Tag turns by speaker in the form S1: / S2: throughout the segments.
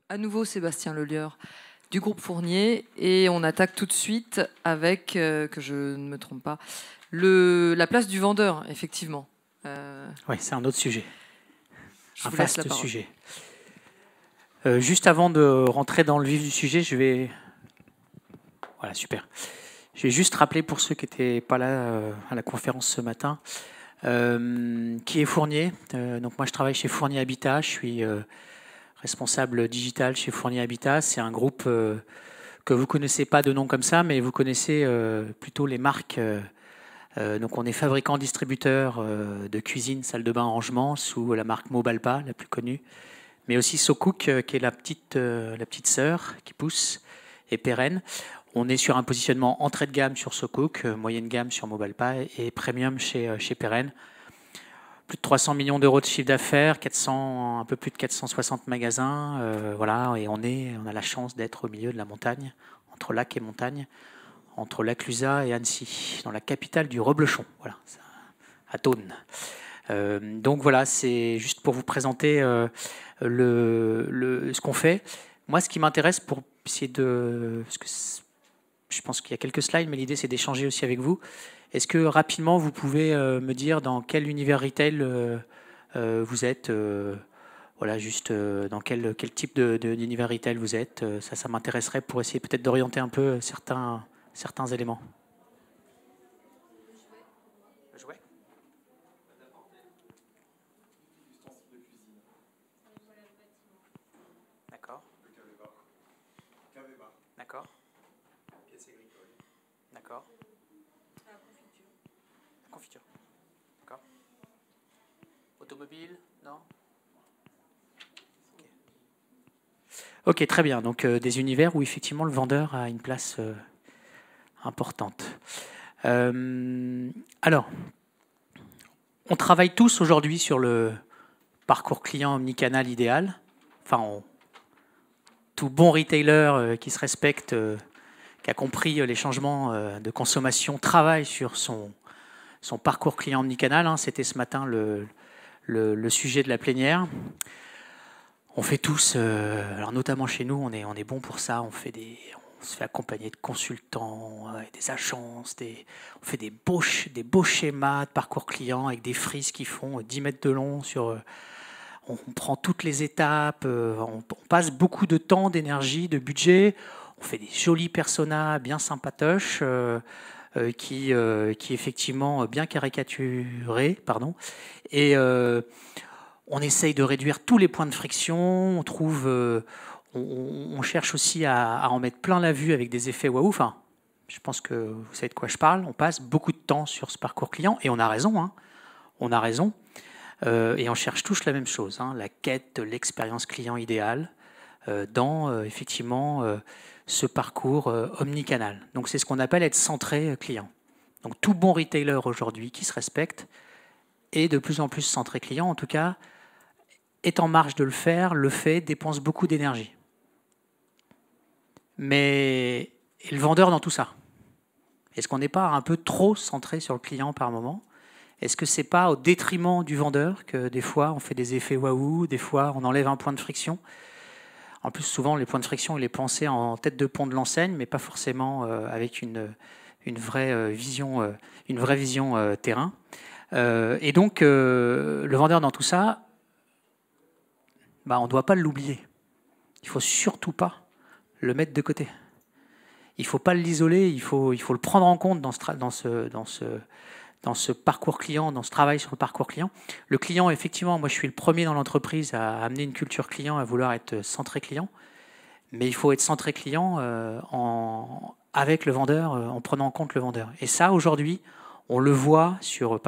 S1: À nouveau Sébastien Lelieur du groupe Fournier et on attaque tout de suite avec, que je ne me trompe pas, la place du vendeur, effectivement.
S2: Oui, c'est un autre sujet,
S1: Je
S2: un
S1: vous laisse la
S2: vaste
S1: parole.
S2: sujet. Juste avant de rentrer dans le vif du sujet, je vais... Voilà, super. Je vais juste rappeler pour ceux qui n'étaient pas là à la conférence ce matin, qui est Fournier. Donc moi, je travaille chez Fournier Habitat. Je suis responsable digital chez Fournier Habitat. C'est un groupe que vous connaissez pas de nom comme ça, mais vous connaissez plutôt les marques. Donc on est fabricant-distributeur de cuisine, salle de bain, rangement sous la marque Mobalpa, la plus connue, mais aussi SoCook, qui est la petite sœur qui pousse et pérenne. On est sur un positionnement entrée de gamme sur SoCook, moyenne gamme sur Mobalpa et premium chez Pérenne. Plus de 300 millions d'euros de chiffre d'affaires, un peu plus de 460 magasins, voilà, et on a la chance d'être au milieu de la montagne, entre lac et montagne, entre Laclusaz et Annecy, dans la capitale du Reblochon, voilà, à Thônes. Donc voilà, c'est juste pour vous présenter ce qu'on fait. Moi, ce qui m'intéresse pour essayer parce que je pense qu'il y a quelques slides, mais l'idée c'est d'échanger aussi avec vous. Est-ce que rapidement vous pouvez me dire dans quel univers retail vous êtes, voilà, juste dans quel type d'univers retail vous êtes. Ça m'intéresserait pour essayer peut-être d'orienter un peu certains éléments. Le jouet. D'accord. D'accord. D'accord. La confiture. D'accord. Automobile, non? Ok, très bien. Donc des univers où effectivement le vendeur a une place importante. Alors, on travaille tous aujourd'hui sur le parcours client omnicanal idéal. Enfin, tout bon retailer qui se respecte, qui a compris les changements de consommation, travaille sur son parcours client omnicanal. Hein. C'était ce matin le sujet de la plénière. On fait tous, alors notamment chez nous, on est bon pour ça. On se fait accompagner de consultants, des agences, on fait des beaux schémas de parcours client avec des frises qui font 10 mètres de long on prend toutes les étapes, on passe beaucoup de temps, d'énergie, de budget, on fait des jolis personas bien sympatoches qui effectivement bien caricaturés, pardon, et on essaye de réduire tous les points de friction, on cherche aussi à en mettre plein la vue avec des effets waouh. Enfin, je pense que vous savez de quoi je parle. On passe beaucoup de temps sur ce parcours client et on a raison. Hein. On a raison. Et on cherche tous la même chose, hein, la quête de l'expérience client idéale dans effectivement ce parcours omnicanal. Donc c'est ce qu'on appelle être centré client. Donc tout bon retailer aujourd'hui qui se respecte est de plus en plus centré client, en tout cas est en marge de le faire, le fait, dépense beaucoup d'énergie. Mais et le vendeur dans tout ça? Est-ce qu'on n'est pas un peu trop centré sur le client par moment? Est-ce que c'est pas au détriment du vendeur que des fois on fait des effets waouh, des fois on enlève un point de friction? En plus, souvent les points de friction, il est pensé en tête de pont de l'enseigne, mais pas forcément avec une vraie vision, terrain. Et donc le vendeur dans tout ça, on ne doit pas l'oublier. Il ne faut surtout pas le mettre de côté. Il ne faut pas l'isoler, il faut le prendre en compte dans ce parcours client, dans ce travail sur le parcours client. Le client, effectivement, moi je suis le premier dans l'entreprise à amener une culture client, à vouloir être centré client, mais il faut être centré client avec le vendeur, en prenant en compte le vendeur. Et ça, aujourd'hui, on le voit sur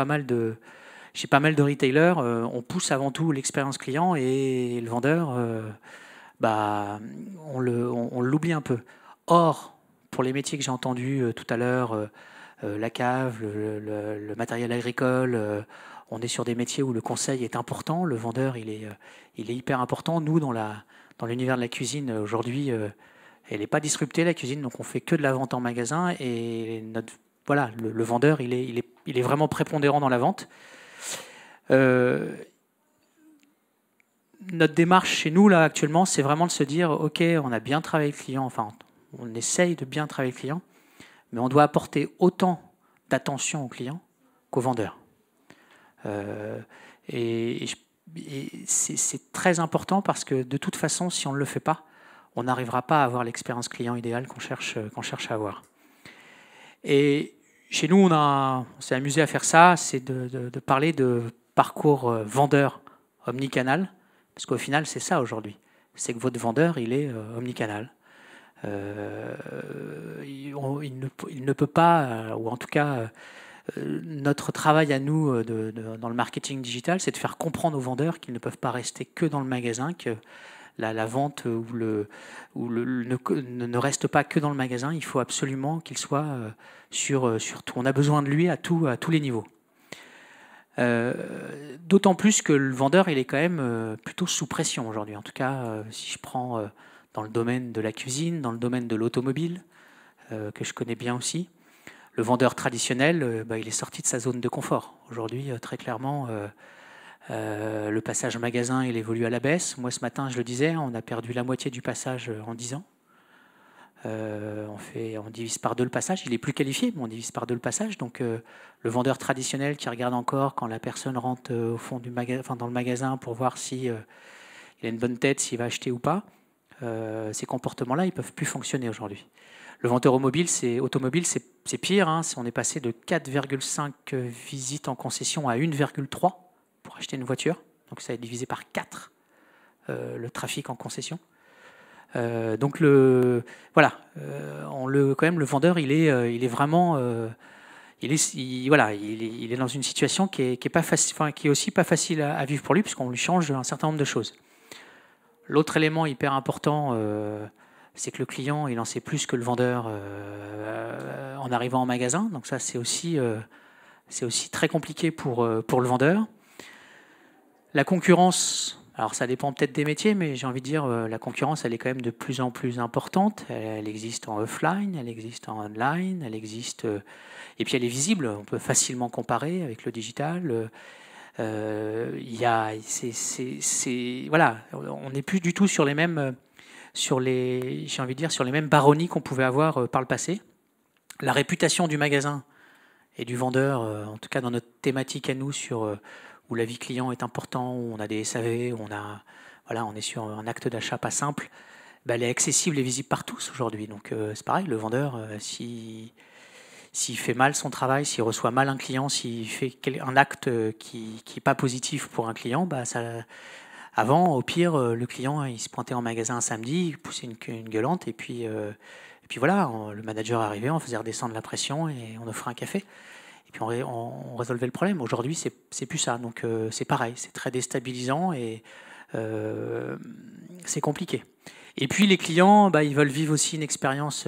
S2: chez pas mal de retailers, on pousse avant tout l'expérience client et le vendeur, on l'oublie un peu. Or, pour les métiers que j'ai entendus tout à l'heure, la cave, le matériel agricole, on est sur des métiers où le conseil est important, le vendeur il est hyper important. Nous, dans l'univers de la cuisine, aujourd'hui, elle n'est pas disruptée la cuisine, donc on fait que de la vente en magasin et voilà, le vendeur il est vraiment prépondérant dans la vente. notre démarche chez nous, là, actuellement, c'est vraiment de se dire, OK, on a bien travaillé le client, enfin, on essaye de bien travailler le client, mais on doit apporter autant d'attention au client qu'au vendeur. Et c'est très important parce que de toute façon, si on ne le fait pas, on n'arrivera pas à avoir l'expérience client idéale qu'on cherche à avoir. Et chez nous, on s'est amusé à faire ça, c'est de parler de parcours vendeur omnicanal, parce qu'au final, c'est ça aujourd'hui. C'est que votre vendeur, il est omnicanal. Il ne peut pas, ou en tout cas, notre travail à nous dans le marketing digital, c'est de faire comprendre aux vendeurs qu'ils ne peuvent pas rester que dans le magasin, que la vente ne reste pas que dans le magasin. Il faut absolument qu'il soit sur tout. On a besoin de lui à tous les niveaux. D'autant plus que le vendeur, il est quand même plutôt sous pression aujourd'hui. En tout cas, si je prends dans le domaine de la cuisine, dans le domaine de l'automobile, que je connais bien aussi, le vendeur traditionnel, il est sorti de sa zone de confort. Aujourd'hui, très clairement, le passage magasin, il évolue à la baisse. Moi, ce matin, je le disais, on a perdu la moitié du passage en 10 ans. On divise par 2 le passage. Il est plus qualifié, mais on divise par 2 le passage. Donc, le vendeur traditionnel qui regarde encore quand la personne rentre au fond du dans le magasin pour voir si il a une bonne tête, s'il va acheter ou pas, ces comportements-là, ils peuvent plus fonctionner aujourd'hui. Le vendeur automobile, c'est pire. Hein. On est passé de 4,5 visites en concession à 1,3 pour acheter une voiture. Donc ça est divisé par 4 le trafic en concession. Donc quand même, le vendeur, il est vraiment, il est dans une situation qui est pas facile, enfin, qui est aussi pas facile à vivre pour lui, puisqu'on lui change un certain nombre de choses. L'autre élément hyper important, c'est que le client, il en sait plus que le vendeur en arrivant en magasin. Donc ça, c'est aussi très compliqué pour le vendeur. La concurrence, alors ça dépend peut-être des métiers, mais j'ai envie de dire, la concurrence, elle est quand même de plus en plus importante. Elle existe en offline, elle existe en online, elle existe... et puis elle est visible, on peut facilement comparer avec le digital. Voilà, on n'est plus du tout sur les mêmes... sur les mêmes baronnies qu'on pouvait avoir par le passé. La réputation du magasin et du vendeur, en tout cas dans notre thématique à nous, où la vie client est important, où on a des SAV, où on est sur un acte d'achat pas simple, elle est accessible et visible par tous aujourd'hui. Donc c'est pareil, le vendeur, s'il fait mal son travail, s'il reçoit mal un client, s'il fait un acte qui n'est pas positif pour un client, avant, au pire, le client, il se pointait en magasin un samedi, il poussait une gueulante, et puis voilà, le manager arrivait, on faisait redescendre la pression et on offrait un café. Et puis on résolvait le problème. Aujourd'hui, c'est plus ça. Donc c'est pareil, c'est très déstabilisant et c'est compliqué. Et puis les clients, ils veulent vivre aussi une expérience,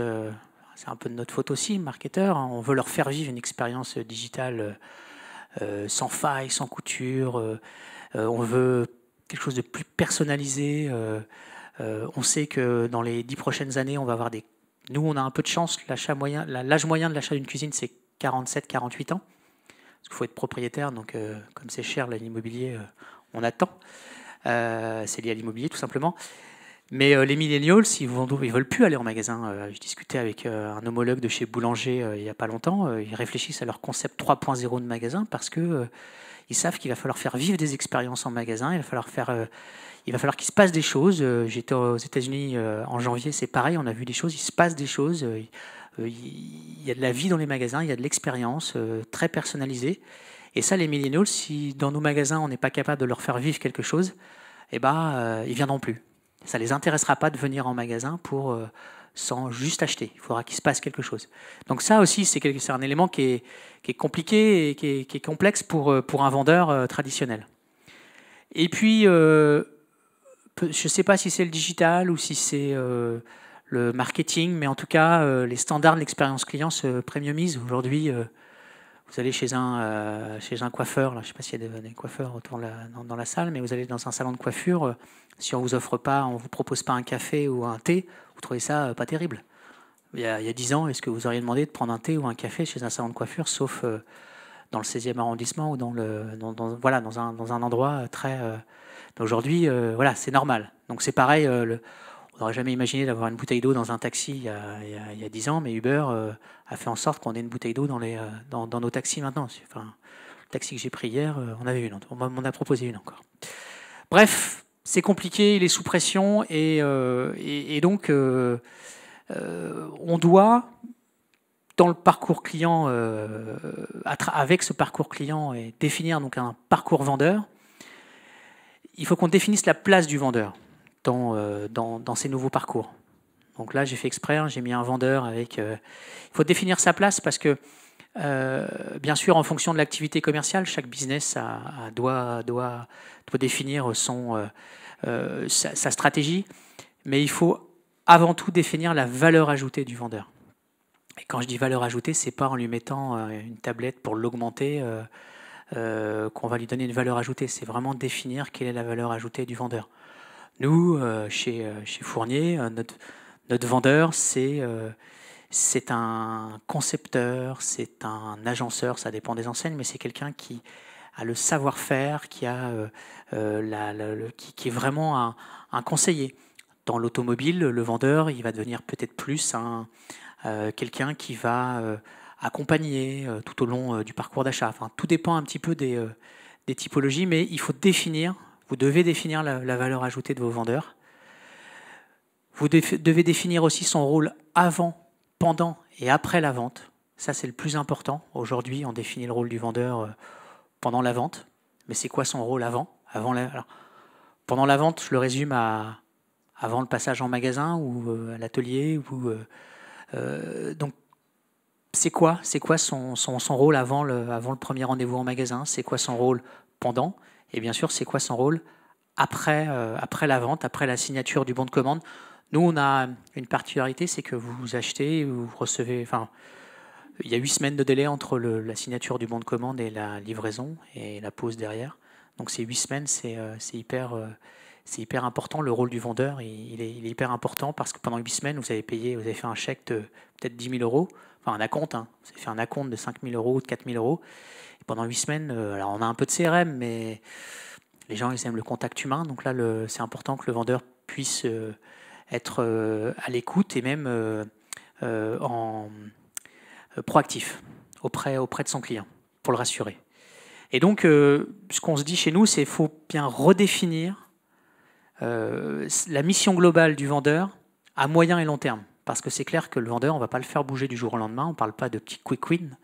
S2: c'est un peu de notre faute aussi, marketeur, hein, on veut leur faire vivre une expérience digitale sans faille, sans couture. On veut quelque chose de plus personnalisé. On sait que dans les 10 prochaines années, on va avoir des... Nous, on a un peu de chance. L'âge moyen de l'achat d'une cuisine, c'est 47-48 ans. Parce qu'il faut être propriétaire, donc comme c'est cher l'immobilier, on attend. C'est lié à l'immobilier, tout simplement. Mais les millennials, ils veulent plus aller en magasin. Je discutais avec un homologue de chez Boulanger il n'y a pas longtemps. Ils réfléchissent à leur concept 3.0 de magasin parce que ils savent qu'il va falloir faire vivre des expériences en magasin. Il va falloir qu'il se passe des choses. J'étais aux États-Unis en janvier, c'est pareil. On a vu des choses. Il se passe des choses. Il y a de la vie dans les magasins. Il y a de l'expérience très personnalisée. Et ça, les millennials, si dans nos magasins on n'est pas capable de leur faire vivre quelque chose, ils viendront plus. Ça ne les intéressera pas de venir en magasin sans juste acheter. Il faudra qu'il se passe quelque chose. Donc ça aussi, c'est un élément qui est compliqué et qui est complexe pour un vendeur traditionnel. Et puis, je ne sais pas si c'est le digital ou si c'est le marketing, mais en tout cas, les standards de l'expérience client se premiumisent. Aujourd'hui, vous allez chez un coiffeur, là, je ne sais pas s'il y a des coiffeurs autour dans la salle, mais vous allez dans un salon de coiffure, si on ne vous propose pas un café ou un thé, vous trouvez ça pas terrible. Il y a 10 ans, est-ce que vous auriez demandé de prendre un thé ou un café chez un salon de coiffure, sauf dans le 16e arrondissement ou dans un endroit Aujourd'hui, voilà, c'est normal. Donc c'est pareil, on n'aurait jamais imaginé d'avoir une bouteille d'eau dans un taxi il y a 10 ans, mais Uber a fait en sorte qu'on ait une bouteille d'eau dans nos taxis maintenant. Enfin, le taxi que j'ai pris hier, on avait une, on m'en a proposé une encore. Bref, c'est compliqué, il est sous pression, et donc on doit, dans le parcours client, avec ce parcours client, et définir donc un parcours vendeur. Il faut qu'on définisse la place du vendeur dans ces nouveaux parcours. Donc là, j'ai fait exprès, hein, j'ai mis un vendeur avec... il faut définir sa place parce que, bien sûr, en fonction de l'activité commerciale, chaque business doit définir sa stratégie, mais il faut avant tout définir la valeur ajoutée du vendeur. Et quand je dis valeur ajoutée, c'est pas en lui mettant une tablette pour l'augmenter qu'on va lui donner une valeur ajoutée. C'est vraiment définir quelle est la valeur ajoutée du vendeur. Nous, chez Fournier, notre vendeur, c'est un concepteur, c'est un agenceur, ça dépend des enseignes, mais c'est quelqu'un qui a le savoir-faire, qui est vraiment un conseiller. Dans l'automobile, le vendeur, il va devenir peut-être plus quelqu'un qui va accompagner tout au long du parcours d'achat. Enfin, tout dépend un petit peu des typologies, mais il faut définir, vous devez définir la valeur ajoutée de vos vendeurs. Vous devez définir aussi son rôle avant, pendant et après la vente. Ça, c'est le plus important. Aujourd'hui, on définit le rôle du vendeur pendant la vente. Mais c'est quoi son rôle avant, alors, pendant la vente, je le résume avant le passage en magasin ou à l'atelier. Donc, c'est quoi son rôle avant le premier rendez-vous en magasin? C'est quoi son rôle pendant? Et bien sûr, c'est quoi son rôle après la vente, après la signature du bon de commande? Nous, on a une particularité, c'est que vous achetez, vous recevez... Enfin, il y a 8 semaines de délai entre la signature du bon de commande et la livraison et la pause derrière. Donc ces 8 semaines, c'est hyper important. Le rôle du vendeur, il est hyper important parce que pendant 8 semaines, vous avez fait un chèque de peut-être 10 000 euros, enfin un acompte, hein. Vous avez fait un acompte de 5 000 euros ou de 4 000 euros. Et pendant 8 semaines, alors on a un peu de CRM, mais les gens, ils aiment le contact humain. Donc là, c'est important que le vendeur puisse être à l'écoute et même proactif auprès de son client pour le rassurer. Et donc, ce qu'on se dit chez nous, c'est qu'il faut bien redéfinir la mission globale du vendeur à moyen et long terme. Parce que c'est clair que le vendeur, on ne va pas le faire bouger du jour au lendemain. On ne parle pas de petits quick wins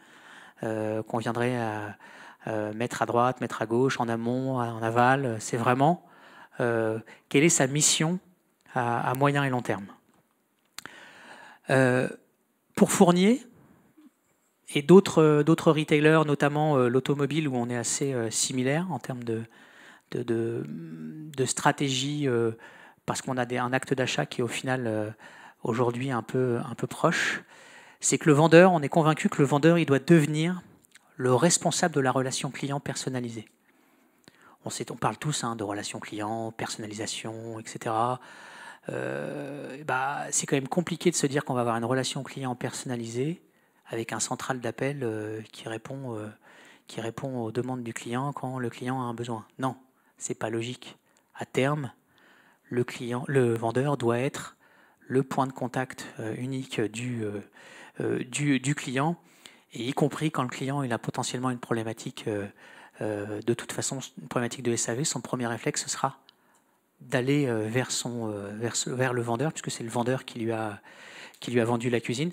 S2: qu'on viendrait mettre à droite, mettre à gauche, en amont, en aval. C'est vraiment quelle est sa mission à moyen et long terme. Pour Fournier et d'autres retailers, notamment l'automobile, où on est assez similaire en termes de stratégie, parce qu'on a un acte d'achat qui est au final aujourd'hui un peu proche, c'est que le vendeur, on est convaincu que le vendeur, il doit devenir le responsable de la relation client personnalisée. On parle tous de relation client, personnalisation, etc. C'est quand même compliqué de se dire qu'on va avoir une relation client personnalisée avec un central d'appel qui répond aux demandes du client quand le client a un besoin. Non, c'est pas logique. À terme, le vendeur doit être le point de contact unique du client, et y compris quand le client il a potentiellement une problématique, de toute façon, une problématique de SAV, son premier réflexe ce sera d'aller vers le vendeur, puisque c'est le vendeur qui lui a vendu la cuisine.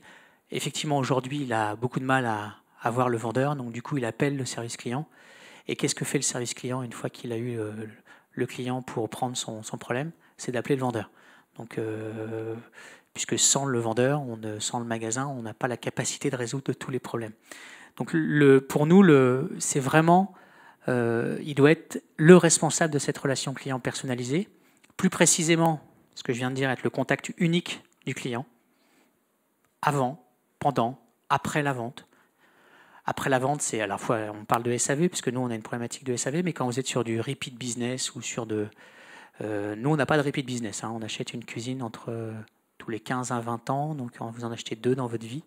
S2: Effectivement, aujourd'hui, il a beaucoup de mal à voir le vendeur, donc du coup, il appelle le service client. Et qu'est-ce que fait le service client une fois qu'il a eu le client pour prendre son problème? C'est d'appeler le vendeur. Donc, puisque sans le vendeur, sans le magasin, on n'a pas la capacité de résoudre tous les problèmes. Donc, pour nous, c'est vraiment... il doit être le responsable de cette relation client personnalisée. Plus précisément, ce que je viens de dire, être le contact unique du client, avant, pendant, après la vente. Après la vente, c'est à la fois, on parle de SAV, puisque nous, on a une problématique de SAV, mais quand vous êtes sur du repeat business ou sur nous, on n'a pas de repeat business. On achète une cuisine entre tous les 15 à 20 ans, donc vous en achetez 2 dans votre vie.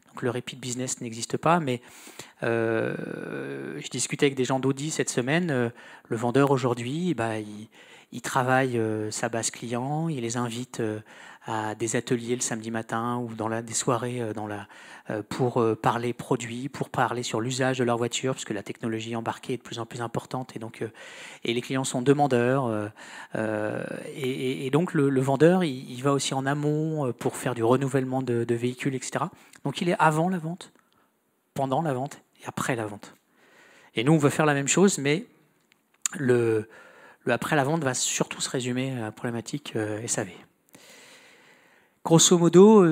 S2: Donc le repeat business n'existe pas, mais je discutais avec des gens d'Audi cette semaine. Le vendeur aujourd'hui, il travaille sa base client, il les invite à des ateliers le samedi matin ou dans des soirées pour parler produits, pour parler sur l'usage de leur voiture, parce que la technologie embarquée est de plus en plus importante et donc et les clients sont demandeurs. Et donc le vendeur, il va aussi en amont pour faire du renouvellement de véhicules, etc. Donc il est avant la vente, pendant la vente et après la vente. Et nous, on veut faire la même chose, mais le après la vente va surtout se résumer à la problématique SAV. Grosso modo,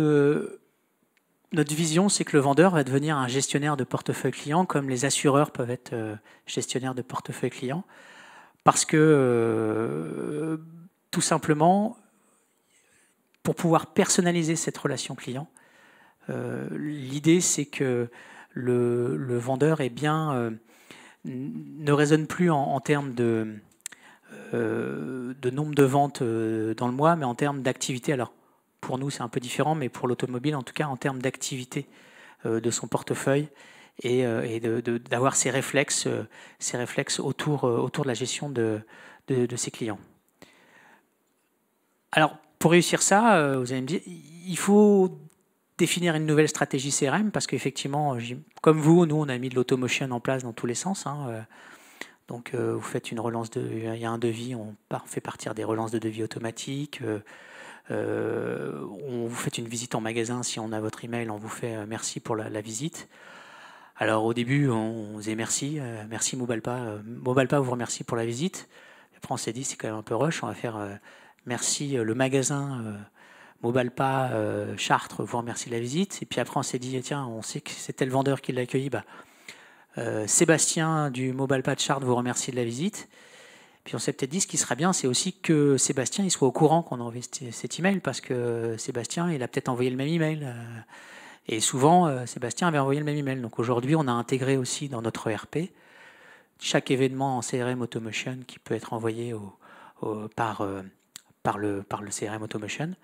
S2: notre vision, c'est que le vendeur va devenir un gestionnaire de portefeuille client, comme les assureurs peuvent être gestionnaires de portefeuille client, parce que tout simplement, pour pouvoir personnaliser cette relation client, l'idée, c'est que le vendeur est bien, ne raisonne plus en termes de nombre de ventes dans le mois, mais en termes d'activité. Alors, pour nous, c'est un peu différent, mais pour l'automobile, en tout cas, en termes d'activité de son portefeuille et d'avoir ces réflexes autour de la gestion de ses clients. Alors, pour réussir ça, vous allez me dire, il faut définir une nouvelle stratégie CRM, parce qu'effectivement, comme vous, nous, on a mis de l'automotion en place dans tous les sens. Donc, vous faites une relance il y a un devis, on fait partir des relances de devis automatiques. On vous fait une visite en magasin, si on a votre email, on vous fait merci pour la visite. Alors au début, on disait merci Mobalpa. Mobalpa vous remercie pour la visite. Après, on s'est dit, c'est quand même un peu rush, on va faire merci le magasin Mobalpa Chartres vous remercie de la visite. Et puis après, on s'est dit, tiens, on sait que c'était le vendeur qui l'a accueilli. Sébastien du Mobalpa de Chartres vous remercie de la visite. Puis on s'est peut-être dit, ce qui serait bien, c'est aussi que Sébastien il soit au courant qu'on a envoyé cet email, parce que Sébastien, il a peut-être envoyé le même email. Et souvent, Sébastien avait envoyé le même email. Donc aujourd'hui, on a intégré aussi dans notre ERP chaque événement en CRM Automotion qui peut être envoyé par le CRM Automotion.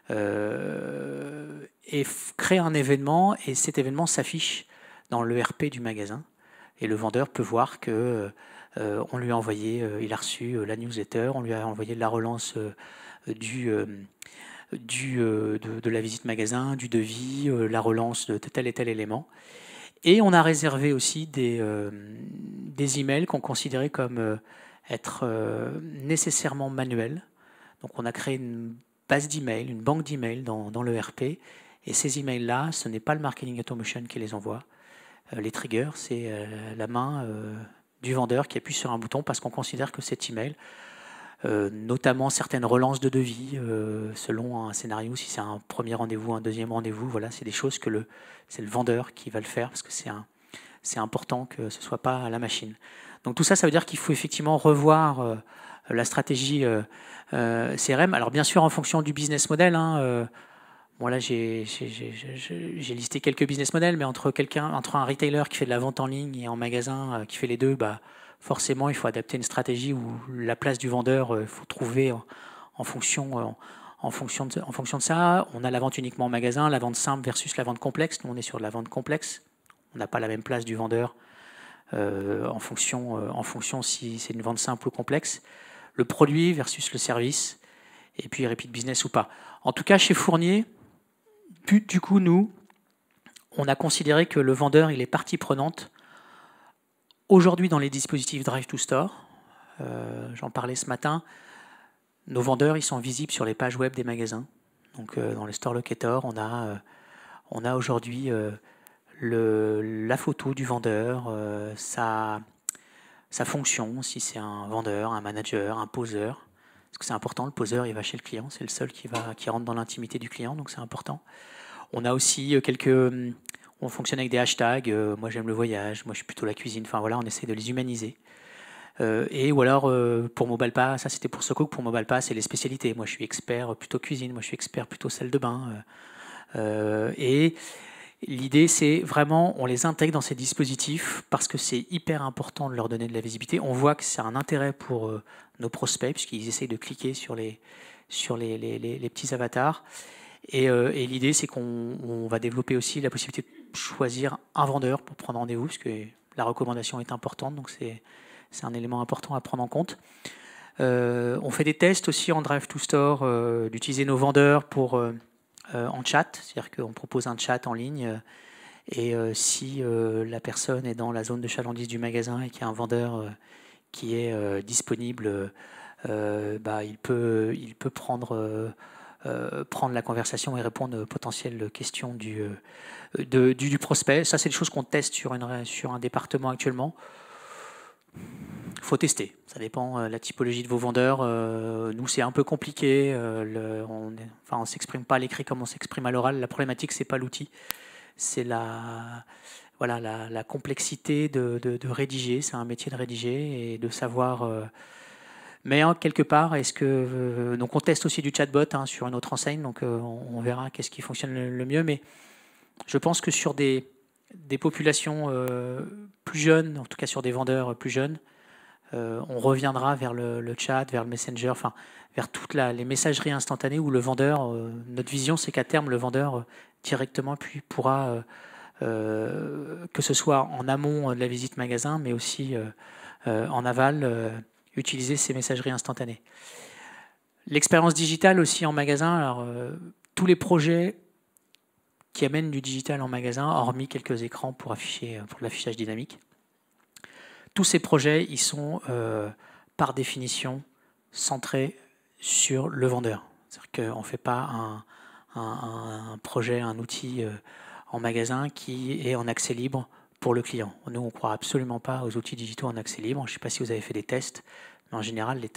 S2: Et créer un événement, et cet événement s'affiche dans l'ERP du magasin. Et le vendeur peut voir que on lui a envoyé, il a reçu la newsletter, on lui a envoyé de la relance de la visite magasin, du devis, la relance de tel et tel élément. Et on a réservé aussi des emails qu'on considérait comme être nécessairement manuels. Donc on a créé une base d'emails, une banque d'emails dans l'ERP. Et ces emails-là, ce n'est pas le marketing automation qui les envoie. Les triggers, c'est la main du vendeur qui appuie sur un bouton, parce qu'on considère que cet email, notamment certaines relances de devis, selon un scénario, si c'est un premier rendez-vous, un deuxième rendez-vous, voilà, c'est des choses que c'est le vendeur qui va le faire, parce que c'est important que ce ne soit pas à la machine. Donc tout ça, ça veut dire qu'il faut effectivement revoir la stratégie CRM. Alors bien sûr, en fonction du business model, bon là, j'ai listé quelques business models, mais entre un retailer qui fait de la vente en ligne et en magasin qui fait les deux, forcément, il faut adapter une stratégie où la place du vendeur, il faut trouver en fonction de ça. On a la vente uniquement en magasin, la vente simple versus la vente complexe. Nous, on est sur de la vente complexe. On n'a pas la même place du vendeur en fonction si c'est une vente simple ou complexe. Le produit versus le service, et puis repeat business ou pas. En tout cas, chez Fournier, du coup, nous, on a considéré que le vendeur, il est partie prenante. Aujourd'hui, dans les dispositifs Drive to Store, j'en parlais ce matin, nos vendeurs, ils sont visibles sur les pages web des magasins. Donc, dans les store locators, on a aujourd'hui la photo du vendeur, sa fonction, si c'est un vendeur, un manager, un poseur. Parce que c'est important, le poseur, il va chez le client, c'est le seul qui rentre dans l'intimité du client, donc c'est important. On a aussi on fonctionne avec des hashtags, moi j'aime le voyage, moi je suis plutôt la cuisine, enfin voilà, on essaie de les humaniser. Ou alors pour Mobalpa, ça c'était pour Socog, pour Mobalpa c'est les spécialités. Moi je suis expert plutôt cuisine, moi je suis expert plutôt salle de bain. Et l'idée c'est vraiment, on les intègre dans ces dispositifs parce que c'est hyper important de leur donner de la visibilité. On voit que c'est un intérêt pour nos prospects puisqu'ils essayent de cliquer sur les petits avatars. Et l'idée c'est qu'on va développer aussi la possibilité de choisir un vendeur pour prendre rendez-vous parce que la recommandation est importante, donc c'est un élément important à prendre en compte. On fait des tests aussi en Drive to Store, d'utiliser nos vendeurs en chat, c'est-à-dire qu'on propose un chat en ligne et si la personne est dans la zone de chalandise du magasin et qu'il y a un vendeur qui est disponible, il peut prendre la conversation et répondre aux potentielles questions du prospect. Ça, c'est des choses qu'on teste sur un département actuellement. Il faut tester. Ça dépend de la typologie de vos vendeurs. Nous, c'est un peu compliqué. On ne s'exprime pas à l'écrit comme on s'exprime à l'oral. La problématique, c'est pas l'outil. C'est la complexité de rédiger. C'est un métier de rédiger et de savoir... mais quelque part, donc on teste aussi du chatbot sur une autre enseigne. Donc on verra qu'est-ce qui fonctionne le mieux. Mais je pense que sur des populations plus jeunes, en tout cas sur des vendeurs plus jeunes, on reviendra vers le chat, vers le messenger, vers toutes les messageries instantanées où le vendeur, notre vision c'est qu'à terme le vendeur directement pourra, que ce soit en amont de la visite magasin, mais aussi en aval, utiliser ces messageries instantanées. L'expérience digitale aussi en magasin, alors tous les projets qui amènent du digital en magasin, hormis quelques écrans pour l'affichage dynamique, tous ces projets, ils sont par définition centrés sur le vendeur. C'est-à-dire qu'on ne fait pas un projet, un outil en magasin qui est en accès libre pour le client. Nous, on ne croit absolument pas aux outils digitaux en accès libre. Je ne sais pas si vous avez fait des tests, mais en général, les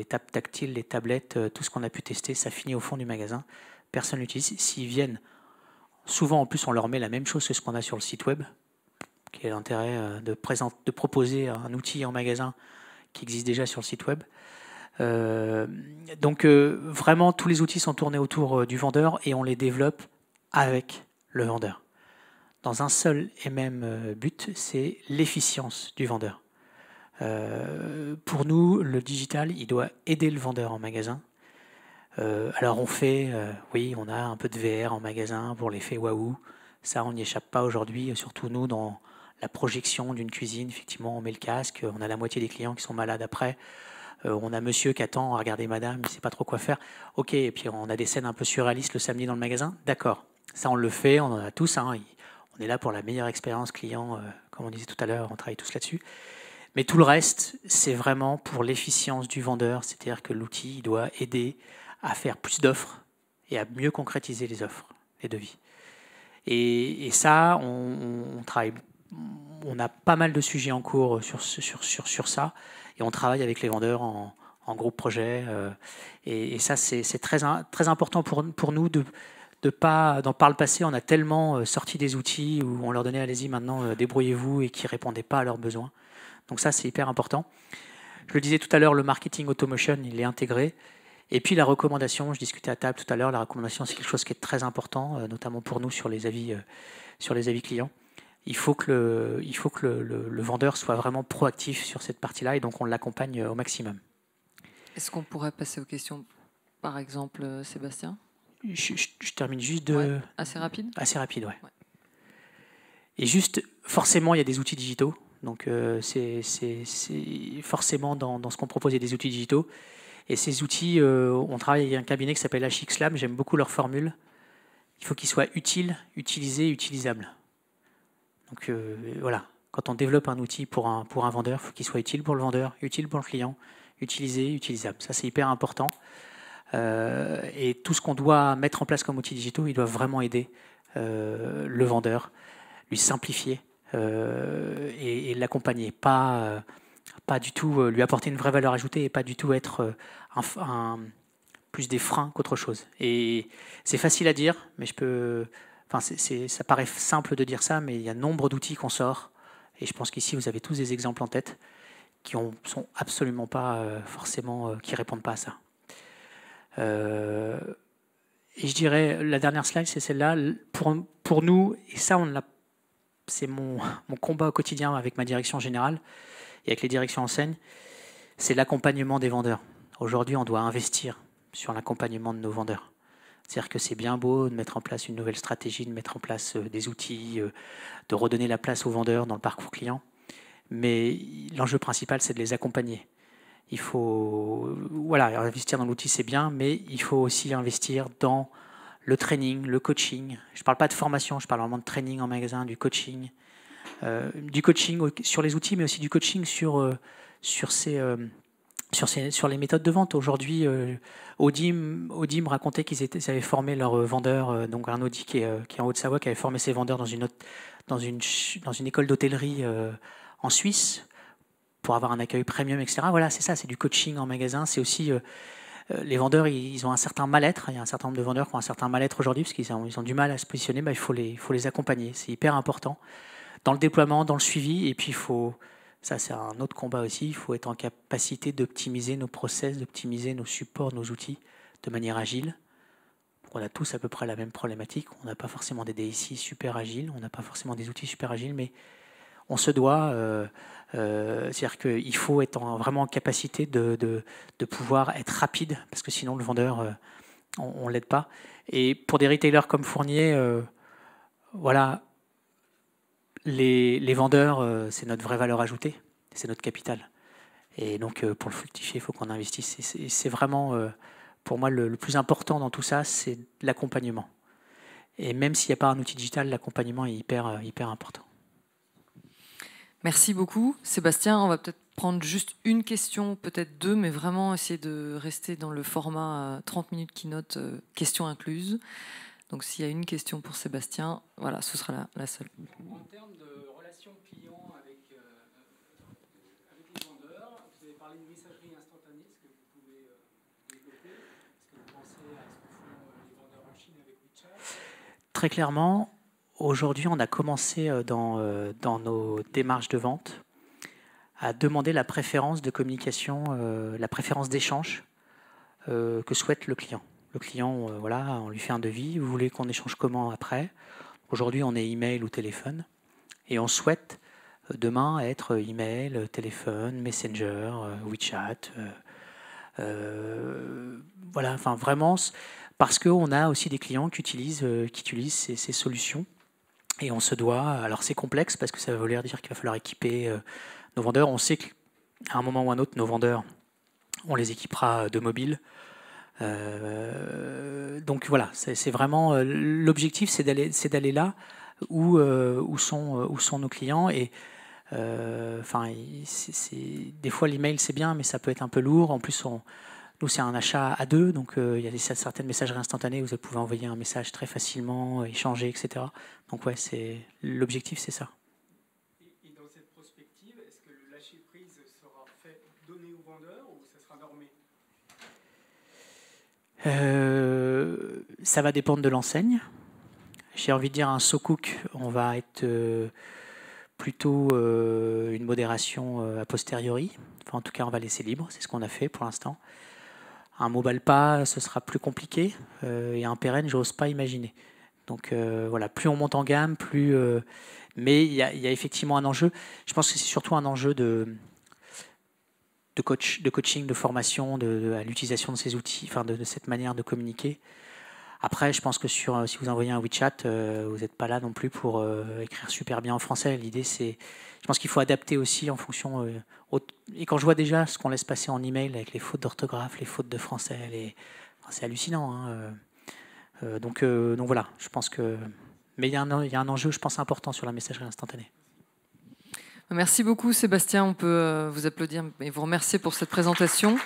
S2: tables tactiles, les tablettes, tout ce qu'on a pu tester, ça finit au fond du magasin. Personne ne l'utilise. S'ils viennent, souvent en plus, on leur met la même chose que ce qu'on a sur le site web, qui est l'intérêt de proposer un outil en magasin qui existe déjà sur le site web. Donc vraiment, tous les outils sont tournés autour du vendeur et on les développe avec le vendeur. Dans un seul et même but, c'est l'efficience du vendeur. Pour nous, le digital, il doit aider le vendeur en magasin. Alors on a un peu de VR en magasin pour l'effet waouh. Ça, on n'y échappe pas aujourd'hui, surtout nous, dans la projection d'une cuisine. Effectivement, on met le casque, on a la moitié des clients qui sont malades après. On a monsieur qui attend à regarder madame, il ne sait pas trop quoi faire. Ok, et puis on a des scènes un peu surréalistes le samedi dans le magasin. D'accord, ça on le fait, on en a tous. On est là pour la meilleure expérience client, comme on disait tout à l'heure, on travaille tous là-dessus. Mais tout le reste, c'est vraiment pour l'efficience du vendeur, c'est-à-dire que l'outil doit aider à faire plus d'offres et à mieux concrétiser les offres, les devis. Et ça, on travaille. On a pas mal de sujets en cours sur ça, et on travaille avec les vendeurs en groupe projet. Et ça, c'est très important pour nous par le passé, on a tellement sorti des outils où on leur donnait allez-y maintenant, débrouillez-vous, et qui ne répondaient pas à leurs besoins. Donc ça, c'est hyper important. Je le disais tout à l'heure, le marketing automation, il est intégré. Et puis la recommandation, je discutais à table tout à l'heure, la recommandation, c'est quelque chose qui est très important, notamment pour nous sur les avis clients. Il faut que le vendeur soit vraiment proactif sur cette partie-là, et donc on l'accompagne au maximum.
S1: Est-ce qu'on pourrait passer aux questions, par exemple, Sébastien ?
S2: Je termine juste
S1: assez rapide ?
S2: Assez rapide, ouais. Et juste, forcément, il y a des outils digitaux. Donc c'est forcément dans ce qu'on propose, il y a des outils digitaux. Et ces outils, on travaille avec un cabinet qui s'appelle HX Lab, j'aime beaucoup leur formule. Il faut qu'ils soient utiles, utilisés, utilisables. Donc voilà, quand on développe un outil pour un vendeur, il faut qu'il soit utile pour le vendeur, utile pour le client, utilisé, utilisable. Ça, c'est hyper important. Et tout ce qu'on doit mettre en place comme outils digitaux, il doit vraiment aider le vendeur, lui simplifier et l'accompagner. Pas du tout lui apporter une vraie valeur ajoutée et pas du tout être plus des freins qu'autre chose. Et c'est facile à dire, mais ça paraît simple de dire ça, mais il y a nombre d'outils qu'on sort. Et je pense qu'ici, vous avez tous des exemples en tête qui sont absolument pas forcément, qui répondent pas à ça. Et je dirais, la dernière slide, c'est celle-là. Pour nous, et ça, c'est mon combat au quotidien avec ma direction générale et avec les directions enseignes, c'est l'accompagnement des vendeurs. Aujourd'hui, on doit investir sur l'accompagnement de nos vendeurs. C'est-à-dire que c'est bien beau de mettre en place une nouvelle stratégie, de mettre en place des outils, de redonner la place aux vendeurs dans le parcours client, mais l'enjeu principal, c'est de les accompagner. Il faut, voilà, investir dans l'outil, c'est bien, mais il faut aussi investir dans le training, le coaching. Je ne parle pas de formation, je parle vraiment de training en magasin, du coaching sur les outils, mais aussi du coaching sur les méthodes de vente. Aujourd'hui, Audi me racontait qu'ils avaient formé leurs vendeurs, donc un Audi qui est en Haute-Savoie, qui avait formé ses vendeurs dans une école d'hôtellerie en Suisse pour avoir un accueil premium, etc. Voilà, c'est ça, c'est du coaching en magasin. C'est aussi les vendeurs, ils ont un certain mal-être. Il y a un certain nombre de vendeurs qui ont un certain mal-être aujourd'hui parce qu'ils ont du mal à se positionner. Il faut les accompagner. C'est hyper important dans le déploiement, dans le suivi. Et puis, ça c'est un autre combat aussi, il faut être en capacité d'optimiser nos process, d'optimiser nos supports, nos outils de manière agile. On a tous à peu près la même problématique. On n'a pas forcément des DSI super agiles, on n'a pas forcément des outils super agiles, mais on se doit, c'est-à-dire qu'il faut être vraiment en capacité de pouvoir être rapide, parce que sinon le vendeur, on ne l'aide pas. Et pour des retailers comme Fournier, voilà, les vendeurs, c'est notre vraie valeur ajoutée, c'est notre capital. Et donc pour le fructifier, il faut qu'on investisse. Et c'est vraiment, pour moi, le plus important dans tout ça, c'est l'accompagnement. Et même s'il n'y a pas un outil digital, l'accompagnement est hyper important.
S1: Merci beaucoup. Sébastien, on va peut-être prendre juste une question, peut-être deux, mais vraiment essayer de rester dans le format 30 minutes keynote, questions incluses. Donc s'il y a une question pour Sébastien, voilà, ce sera la seule.
S2: En termes de relations clients avec les vendeurs, vous avez parlé de messagerie instantanée, est-ce que vous pouvez développer? Est-ce que vous pensez à ce que font les vendeurs en Chine avec WeChat? Très clairement, aujourd'hui, on a commencé dans nos démarches de vente à demander la préférence de communication, la préférence d'échange que souhaite le client. Le client, voilà, on lui fait un devis, vous voulez qu'on échange comment après? Aujourd'hui, on est email ou téléphone, et on souhaite demain être email, téléphone, Messenger, WeChat, voilà, enfin vraiment, parce qu'on a aussi des clients qui utilisent ces solutions, et on se doit, alors c'est complexe parce que ça veut vouloir dire qu'il va falloir équiper nos vendeurs. On sait qu'à un moment ou un autre, nos vendeurs, on les équipera de mobiles. Donc voilà, c'est vraiment l'objectif, c'est d'aller là où sont nos clients. Et enfin, des fois l'email c'est bien, mais ça peut être un peu lourd. En plus, nous c'est un achat à deux, donc il y a certaines messageries instantanées où vous pouvez envoyer un message très facilement, échanger, etc. Donc ouais, l'objectif, c'est ça.
S3: Et dans cette prospective, est-ce que le lâcher prise sera fait donné au vendeur ou ça sera normé?
S2: Ça va dépendre de l'enseigne. J'ai envie de dire un SoCook, on va être plutôt une modération a posteriori. Enfin, en tout cas, on va laisser libre, c'est ce qu'on a fait pour l'instant. Un mobile pas, ce sera plus compliqué. Et un pérenne, j'ose pas imaginer. Donc voilà, plus on monte en gamme, plus. Mais il y a effectivement un enjeu. Je pense que c'est surtout un enjeu de coaching, de formation, à l'utilisation de ces outils, enfin de cette manière de communiquer. Après, je pense que si vous envoyez un WeChat, vous n'êtes pas là non plus pour écrire super bien en français. L'idée, je pense qu'il faut adapter aussi en fonction. Et quand je vois déjà ce qu'on laisse passer en email avec les fautes d'orthographe, les fautes de français, c'est hallucinant. Hein. Donc voilà, je pense que. Mais il y a un enjeu, je pense, important sur la messagerie instantanée.
S1: Merci beaucoup Sébastien, on peut vous applaudir et vous remercier pour cette présentation.